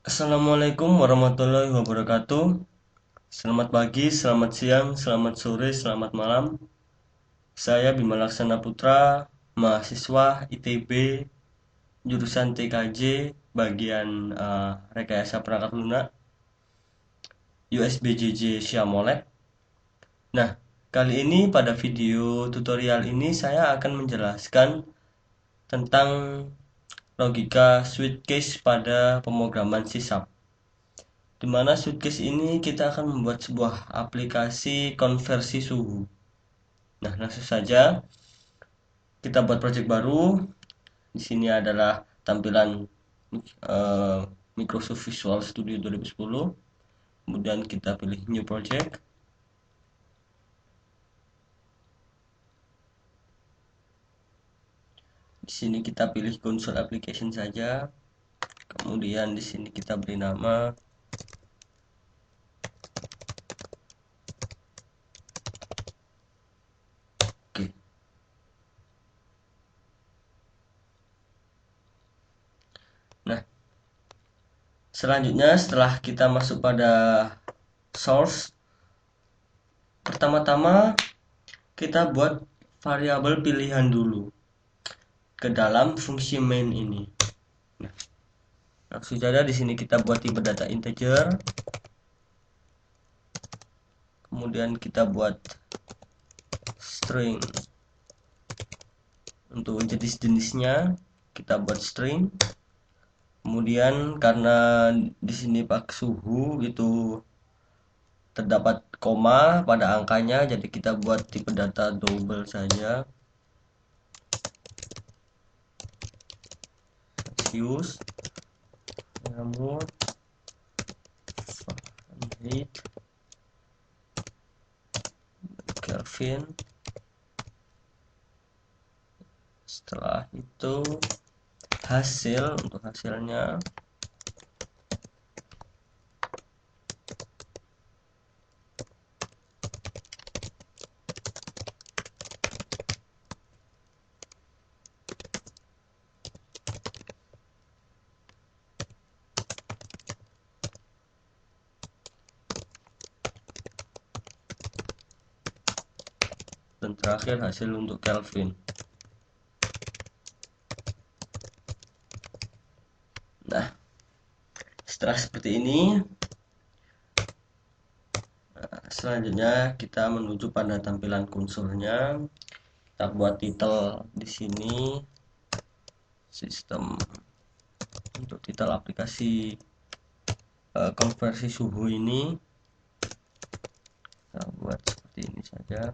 Assalamualaikum warahmatullahi wabarakatuh. Selamat pagi, selamat siang, selamat sore, selamat malam. Saya Bima Laksana Putra, mahasiswa ITB, jurusan TKJ, bagian rekayasa perangkat lunak, USBJJ Syamolek. Nah, kali ini pada video tutorial ini saya akan menjelaskan tentang logika switch case pada pemrograman C#. Di mana suitcase ini kita akan membuat sebuah aplikasi konversi suhu. Nah, langsung saja kita buat project baru. Di sini adalah tampilan uh, Microsoft Visual Studio 2010. Kemudian kita pilih new project. Di sini kita pilih console application saja. Kemudian di sini kita beri nama. Oke. Nah, selanjutnya setelah kita masuk pada source, pertama-tama kita buat variabel pilihan dulu ke dalam fungsi main ini. Nah, langsung saja di sini kita buat tipe data integer. Kemudian kita buat string. Untuk jenis-jenisnya kita buat string. Kemudian karena di sini pak suhu itu terdapat koma pada angkanya, jadi kita buat tipe data double saja. Celsius, Fahrenheit, Kelvin. Setelah itu untuk hasilnya dan terakhir hasil untuk Kelvin. Nah, setelah seperti ini, selanjutnya kita menuju pada tampilan konsolnya. Kita buat title di sini, sistem untuk title aplikasi konversi suhu ini. Kita buat seperti ini saja.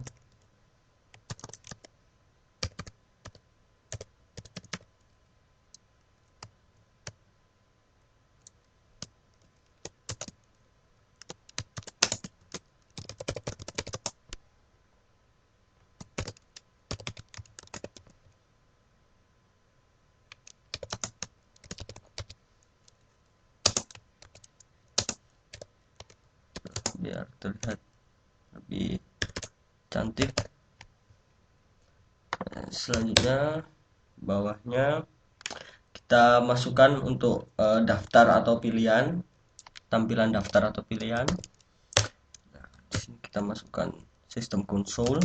Biar terlihat lebih cantik. Selanjutnya bawahnya kita masukkan untuk daftar atau pilihan, tampilan daftar atau pilihan. Nah, di sini kita masukkan sistem konsol.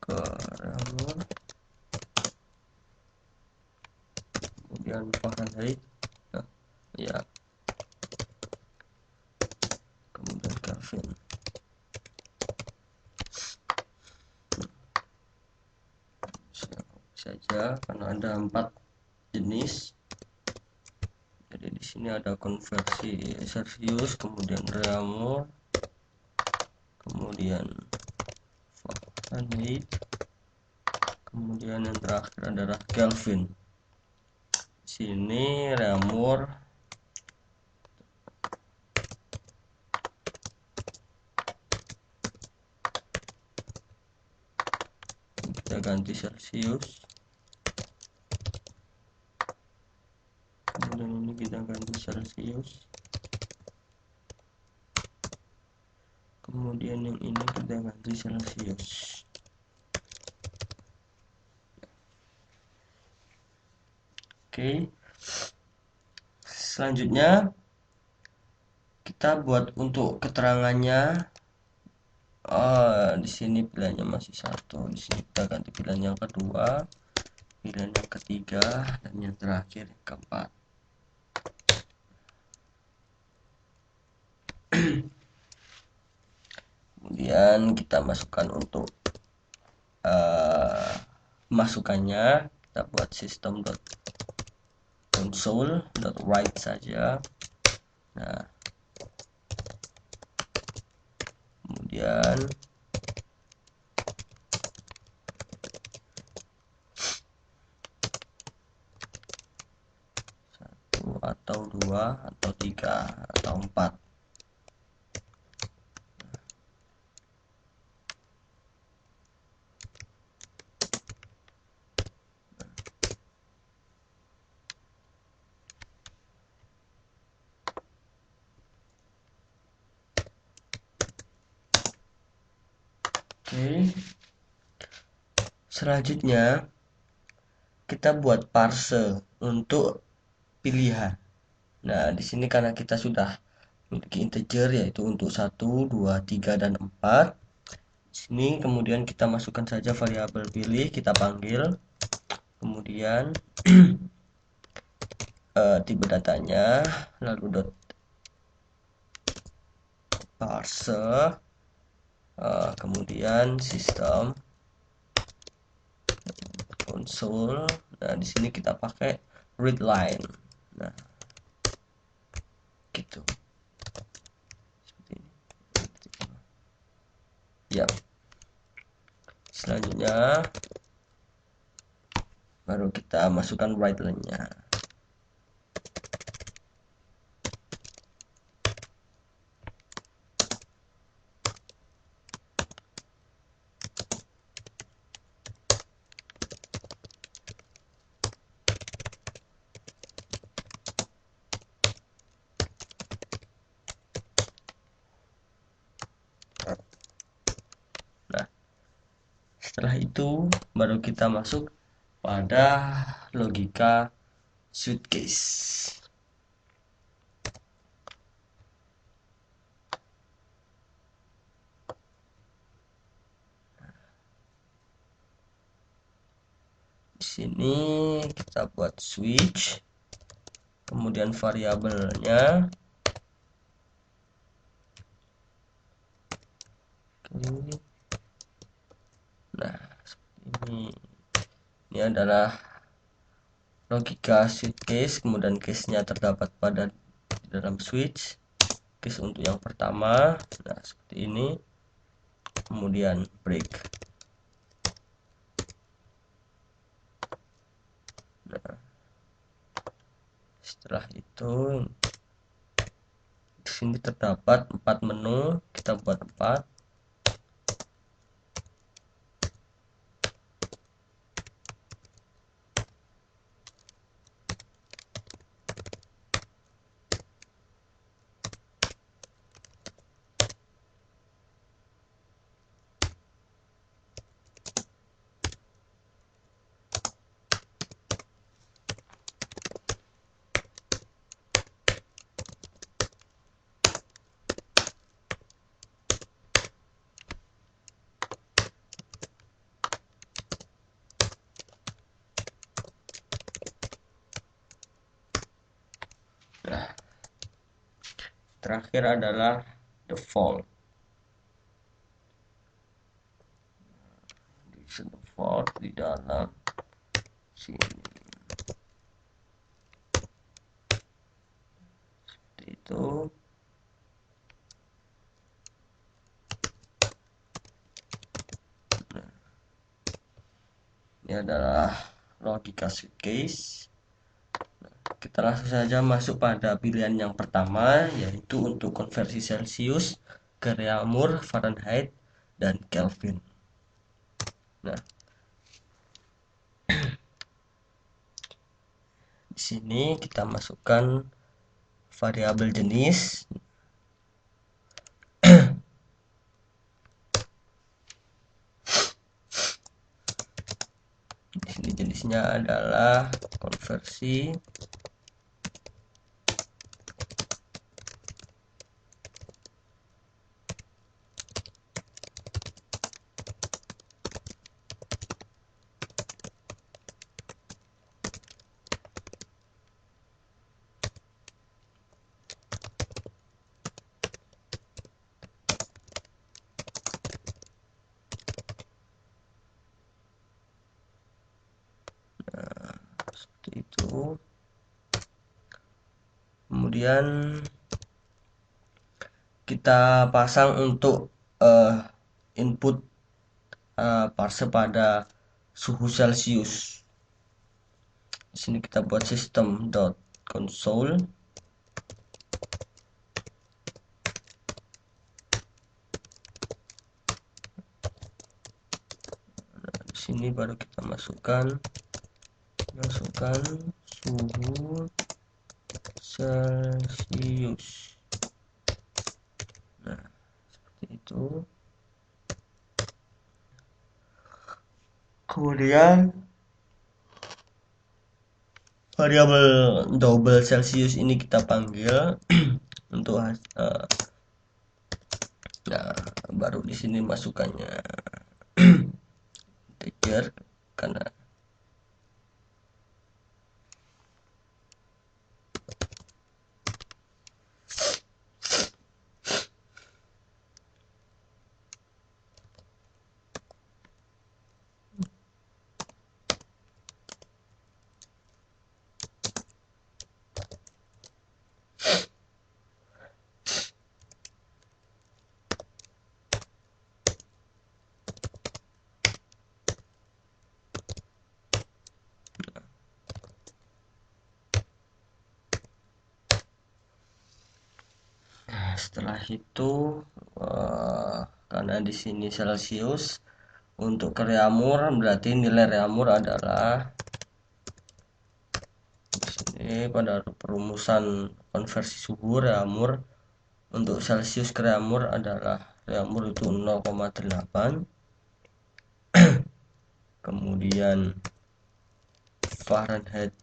Ke Ramur, kemudian Fahrenheit, nah, ya, kemudian Kelvin. Saja karena ada 4 jenis, jadi di sini ada konversi Celsius, kemudian Ramur, kemudian kemudian Fahrenheit, kemudian yang terakhir adalah Kelvin. Sini reaumur kita ganti Celsius, kemudian ini kita ganti Celsius, kemudian yang ini kita ganti Celsius. Oke, selanjutnya kita buat untuk keterangannya. Di sini pilihannya masih satu, di sini kita ganti pilihan yang kedua, pilihan yang ketiga, dan yang terakhir yang keempat. Kemudian kita masukkan untuk masukannya, kita buat system.console.write saja. Nah, kemudian satu atau dua atau tiga atau empat. Oke. Selanjutnya kita buat parse untuk pilihan. Nah, di sini karena kita sudah memiliki integer yaitu untuk 1, 2, 3 dan 4. Di sini kemudian kita masukkan saja variabel pilih, kita panggil. Kemudian tipe datanya, lalu dot parse, kemudian sistem console. Nah, di sini kita pakai readline. Nah, gitu. Seperti ini. Ya. Selanjutnya baru kita masukkan write line-nya. Nah, setelah itu baru kita masuk pada logika switch case. Di sini kita buat switch, kemudian variabelnya ini. Nah, seperti ini adalah logika switch case, kemudian case-nya terdapat pada dalam switch. Case untuk yang pertama, nah seperti ini, kemudian break. Nah, setelah itu di sini terdapat 4 menu, kita buat 4. Nah, terakhir adalah default. Default di dalam sini. Seperti itu. Ini adalah logika switch case. Kita langsung saja masuk pada pilihan yang pertama, yaitu untuk konversi Celsius ke Reaumur, Fahrenheit, dan Kelvin. Nah, di sini kita masukkan variabel jenis. Di sini jenisnya adalah konversi seperti itu. Kemudian kita pasang untuk input parse pada suhu Celsius. Di sini kita buat system.console. Di sini baru kita masukkan suhu Celsius. Nah, seperti itu. Kemudian variabel double Celsius ini kita panggil untuk nah, baru di sini masukannya integer karena setelah itu karena di sini Celsius, untuk ke Reaumur berarti nilai Reaumur adalah di sini pada perumusan konversi suhu Reaumur untuk Celsius ke Reaumur adalah Reaumur itu 0,8, kemudian Fahrenheit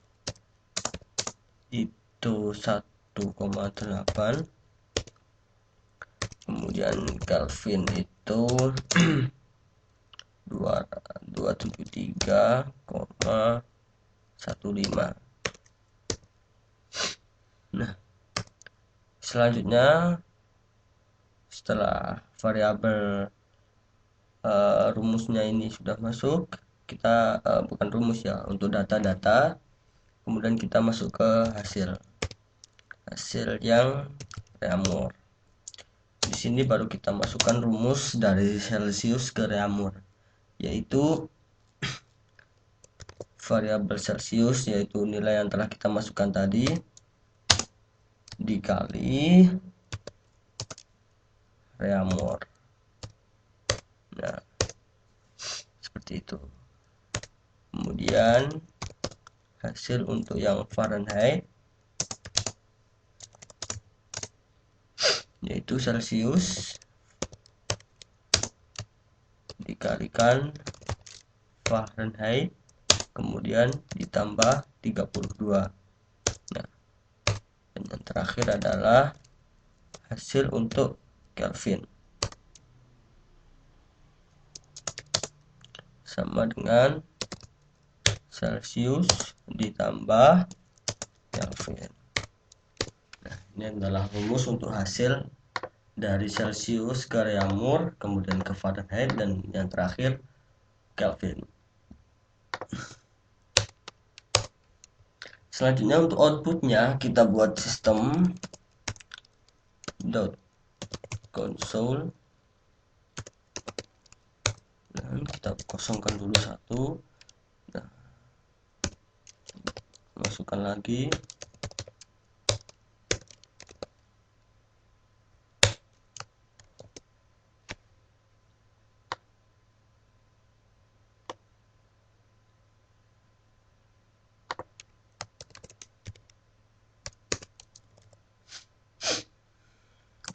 itu 1,8, kemudian Kelvin itu 273,15. Nah, selanjutnya setelah variabel rumusnya ini sudah masuk, kita bukan rumus ya, untuk data-data, kemudian kita masuk ke hasil yang Reaumur. Di sini baru kita masukkan rumus dari Celsius ke Reaumur, yaitu variabel Celsius, yaitu nilai yang telah kita masukkan tadi, dikali Reaumur. Nah, seperti itu. Kemudian hasil untuk yang Fahrenheit, yaitu Celsius dikalikan Fahrenheit, kemudian ditambah 32. Nah, dan yang terakhir adalah hasil untuk Kelvin, sama dengan Celsius ditambah Kelvin. Nah, ini adalah rumus untuk hasil dari Celsius ke Reaumur, kemudian ke Fahrenheit, dan yang terakhir Kelvin. Selanjutnya untuk outputnya kita buat sistem .console, dan kita kosongkan dulu satu. masukkan lagi.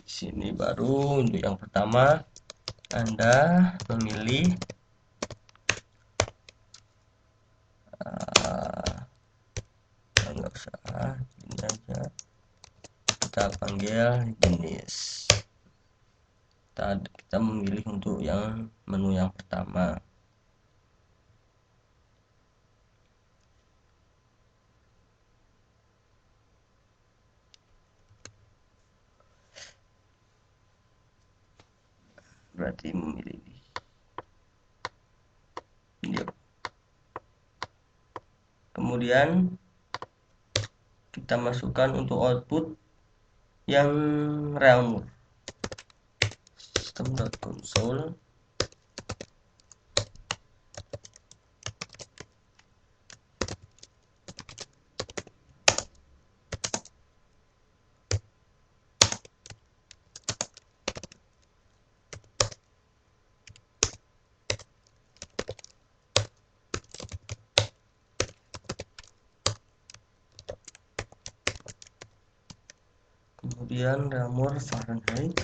Di sini baru untuk yang pertama Anda memilih nggak usah ini aja, kita panggil jenis. Kita memilih untuk yang menu yang pertama. Berarti memilih ini. Kemudian kita masukkan untuk output yang realm system.console. Kemudian Ramur Fahrenheit.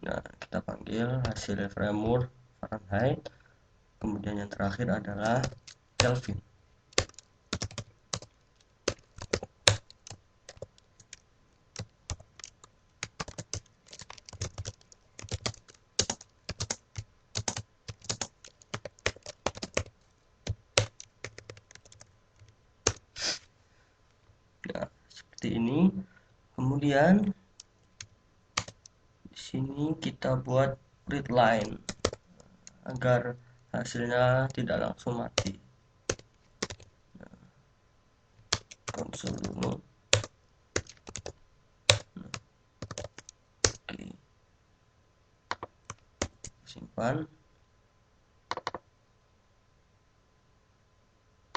Nah, kita panggil hasil Ramur Fahrenheit. Kemudian yang terakhir adalah Kelvin. Nah, seperti ini. Kemudian di sini kita buat readline agar hasilnya tidak langsung mati. Nah, konsol dulu. Oke. Simpan.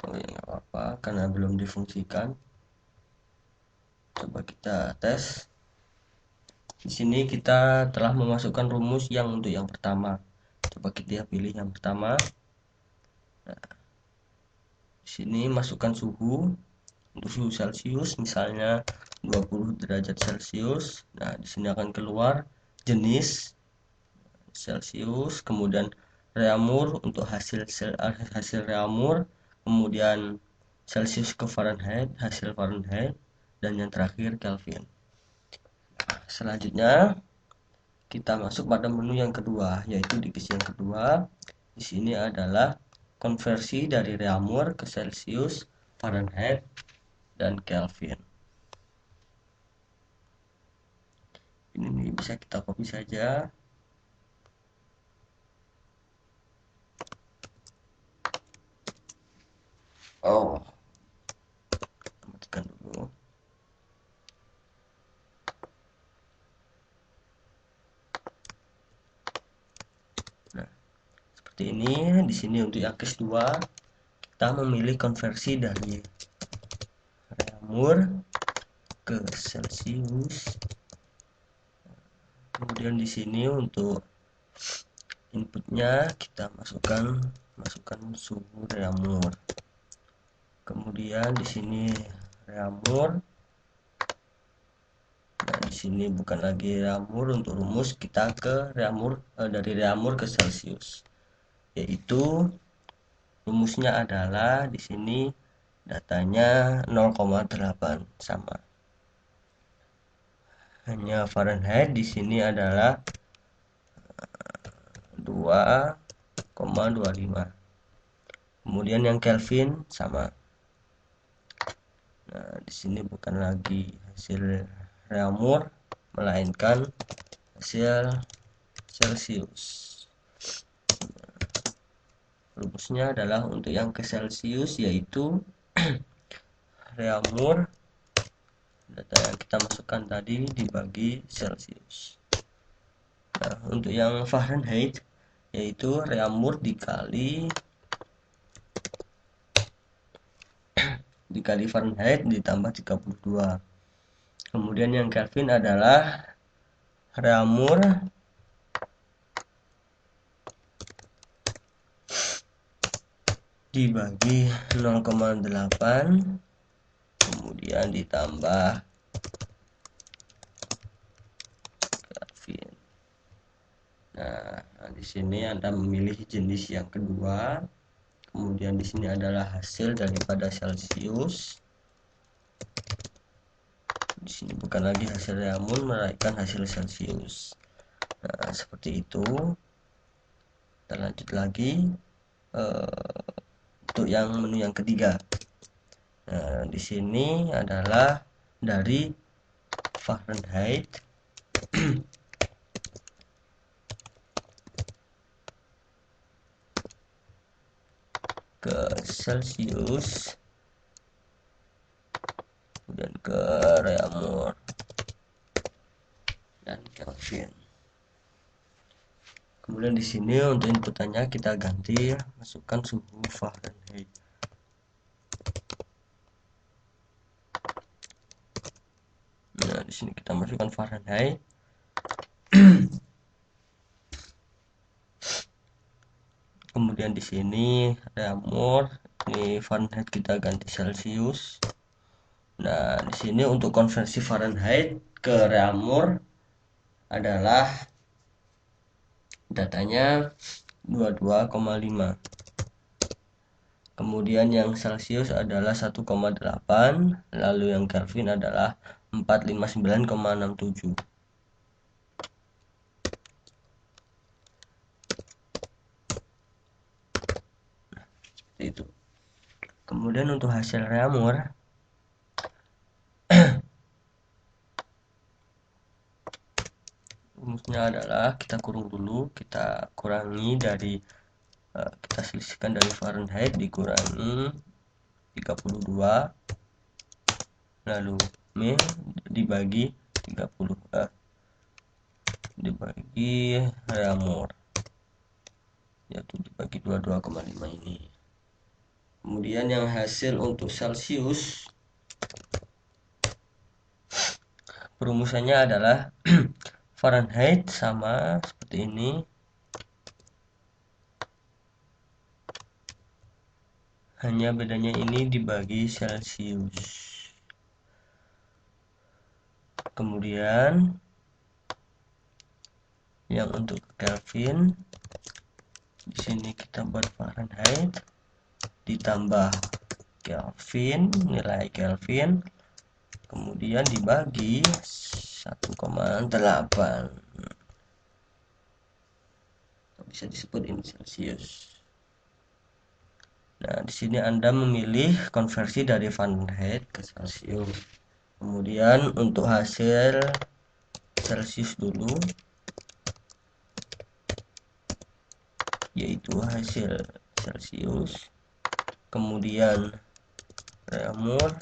Oh ya, nggak apa-apa karena belum difungsikan. Coba kita tes. Di sini kita telah memasukkan rumus yang untuk yang pertama. Coba kita pilih yang pertama. Nah, di sini masukkan suhu untuk suhu Celcius, misalnya 20 derajat Celcius. Nah, di sini akan keluar jenis Celcius, kemudian Reaumur untuk hasil Reaumur, kemudian Celcius ke Fahrenheit, hasil Fahrenheit, dan yang terakhir Kelvin. Selanjutnya kita masuk pada menu yang kedua, yaitu divisi yang kedua. Di sini adalah konversi dari Reaumur ke Celcius, Fahrenheit, dan Kelvin. Ini bisa kita copy saja. Oh, matikan dulu. Nah, seperti ini. Di sini untuk yang kedua kita memilih konversi dari Reaumur ke Celcius. Kemudian di sini untuk inputnya kita masukkan suhu Reaumur. Kemudian di sini Reaumur. Nah, di sini bukan lagi Reaumur, untuk rumus kita ke Reaumur, dari Reaumur ke Celcius. Yaitu rumusnya adalah di sini datanya 0,8 sama. Hanya Fahrenheit di sini adalah 2,25. Kemudian yang Kelvin sama. Nah, di sini bukan lagi hasil Reaumur, melainkan hasil Celcius. Rumusnya adalah untuk yang ke Celcius yaitu Reaumur data yang kita masukkan tadi dibagi Celsius. Nah, untuk yang Fahrenheit yaitu Reaumur dikali Fahrenheit ditambah 32. Kemudian yang Kelvin adalah Reaumur dibagi 0,8 kemudian ditambah Kelvin. Nah, di sini Anda memilih jenis yang kedua. Kemudian di sini adalah hasil daripada Celsius. Di sini bukan lagi hasil Reaumur, melainkan hasil Celsius. Nah, seperti itu. Kita lanjut lagi untuk yang menu yang ketiga. Nah, di sini adalah dari Fahrenheit ke Celsius, kemudian ke Reaumur dan Kelvin. Kemudian di sini untuk inputannya kita ganti masukkan suhu Fahrenheit. Nah, di sini kita masukkan Fahrenheit. Kemudian di sini Reaumur, ini Fahrenheit kita ganti Celsius. Nah, di sini untuk konversi Fahrenheit ke Reaumur adalah datanya 22,5. Kemudian yang Celsius adalah 1,8, lalu yang Kelvin adalah 459,67. Itu. Kemudian untuk hasil Reaumur rumusnya adalah kita kurung dulu, kita kurangi dari kita selisihkan dari Fahrenheit dikurangi 32 lalu min dibagi 30 dibagi Reaumur yaitu dibagi 22,5 ini. Kemudian yang hasil untuk Celsius perumusannya adalah Fahrenheit sama seperti ini hanya bedanya ini dibagi Celsius. Kemudian yang untuk Kelvin di sini kita buat Fahrenheit ditambah Kelvin, nilai Kelvin, kemudian dibagi 1,8. Bisa disebut ini Celsius. Nah, di sini Anda memilih konversi dari Fahrenheit ke Celsius. Kemudian untuk hasil Celsius dulu, yaitu hasil Celsius, kemudian Reaumur,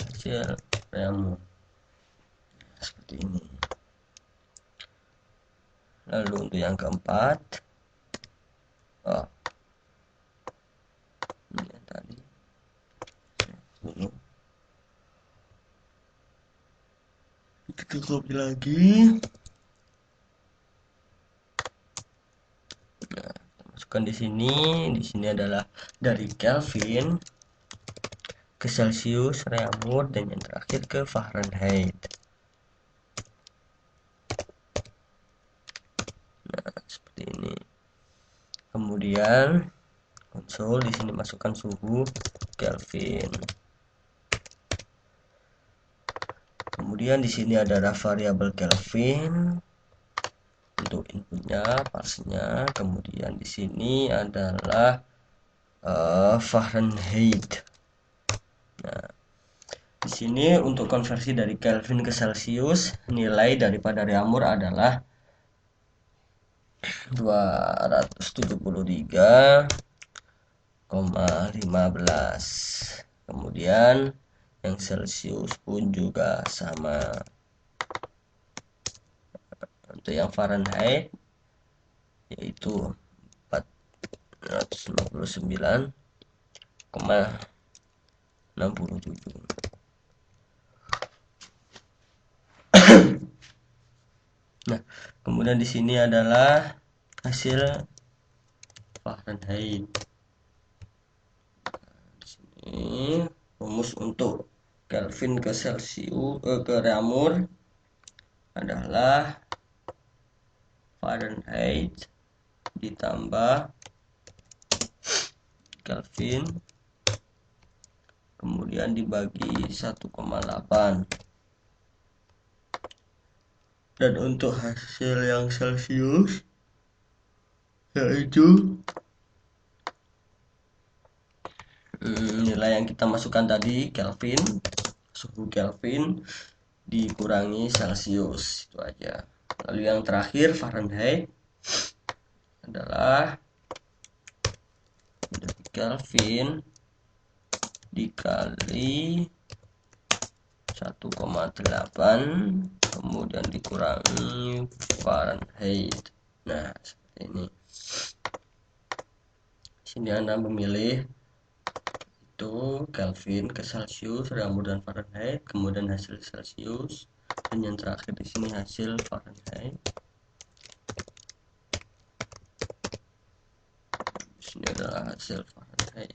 hasil Reaumur seperti ini. Lalu untuk yang keempat, ini yang tadi dulu kita copy lagi. Nah, masukkan di sini adalah dari Kelvin ke Celsius, Reaumur, dan yang terakhir ke Fahrenheit. Nah, seperti ini. Kemudian konsol di sini masukkan suhu Kelvin. Kemudian di sini adalah variabel Kelvin untuk inputnya, parsnya. Kemudian di sini adalah Fahrenheit. Nah, di sini untuk konversi dari Kelvin ke Celsius, nilai daripada Reaumur adalah 273,15. Kemudian Yang Celsius pun juga sama. Untuk yang Fahrenheit yaitu 459,67. Nah, kemudian di sini adalah hasil Fahrenheit. Di sini rumus untuk Kelvin ke Celsius ke Reaumur adalah Fahrenheit ditambah Kelvin kemudian dibagi 1,8. Dan untuk hasil yang Celsius yaitu nilai yang kita masukkan tadi Kelvin, suhu Kelvin dikurangi Celsius, itu aja. Lalu yang terakhir Fahrenheit adalah Kelvin dikali 1,8 kemudian dikurangi Fahrenheit. Nah, seperti ini. Sini Anda memilih itu Kelvin ke Celsius, Reaumur dan Fahrenheit, kemudian hasil Celsius, dan yang terakhir di sini hasil Fahrenheit. Di sini adalah hasil Fahrenheit.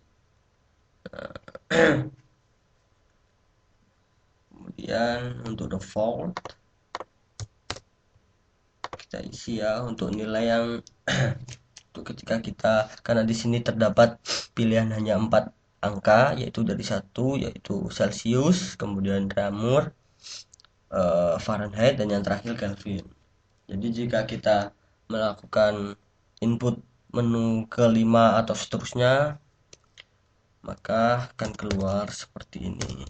Kemudian untuk the volt kita isi ya untuk nilai yang untuk ketika kita, karena di sini terdapat pilihan hanya 4 angka, yaitu dari 1 yaitu Celsius, kemudian Reaumur, Fahrenheit, dan yang terakhir Kelvin. Jadi jika kita melakukan input menu kelima atau seterusnya, maka akan keluar seperti ini.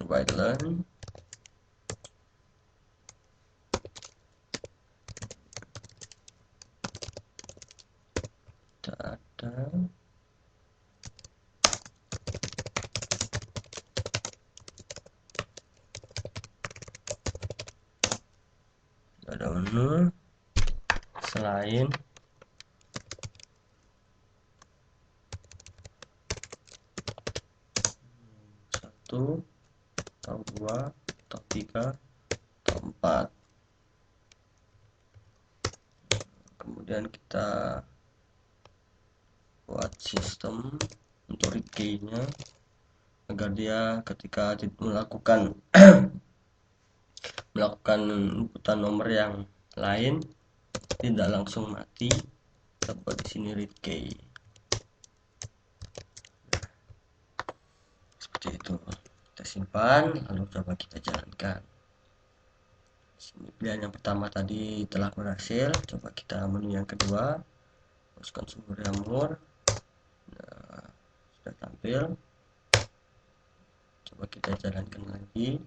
White line. Ada menu selain satu atau 2 atau 3 atau 4. Kemudian kita buat sistem untuk read key-nya agar dia ketika melakukan inputan nomor yang lain tidak langsung mati. Kita buat di sini read key seperti itu. Kita simpan lalu coba kita jalankan. Sini pilihan yang pertama tadi telah berhasil. Coba kita menu yang kedua, masukkan suhu Reaumur. Nah, sudah tampil. Coba kita jalankan lagi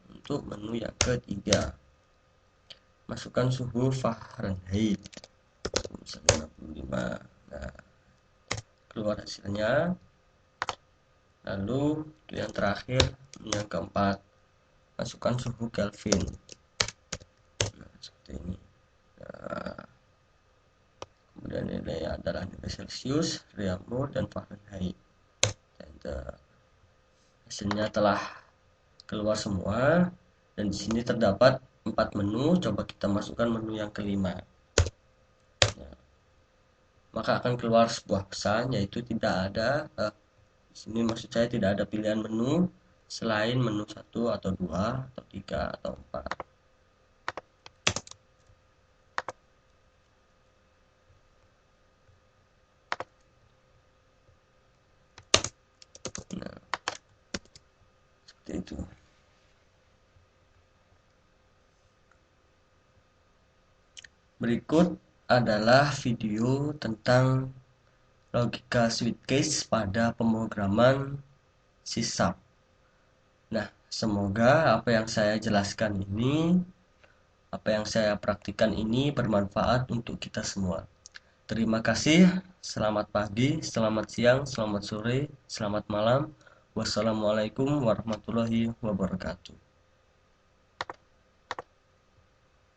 untuk menu yang ketiga, masukkan suhu Fahrenheit 165. Nah, keluar hasilnya. Lalu yang terakhir, yang keempat, masukkan suhu Kelvin. Nah, seperti ini. Nah, kemudian nilai adalah nilai Celsius, Reaumur, dan Fahrenheit. Dan hasilnya telah keluar semua. Dan di sini terdapat 4 menu. Coba kita masukkan menu yang kelima. Nah, maka akan keluar sebuah pesan yaitu tidak ada di sini maksud saya tidak ada pilihan menu selain menu 1 atau 2 atau 3 atau 4. Nah, seperti itu. Berikut adalah video tentang logika switch case pada pemrograman C#. Nah, semoga apa yang saya jelaskan ini, apa yang saya praktikkan ini bermanfaat untuk kita semua. Terima kasih. Selamat pagi, selamat siang, selamat sore, selamat malam. Wassalamualaikum warahmatullahi wabarakatuh.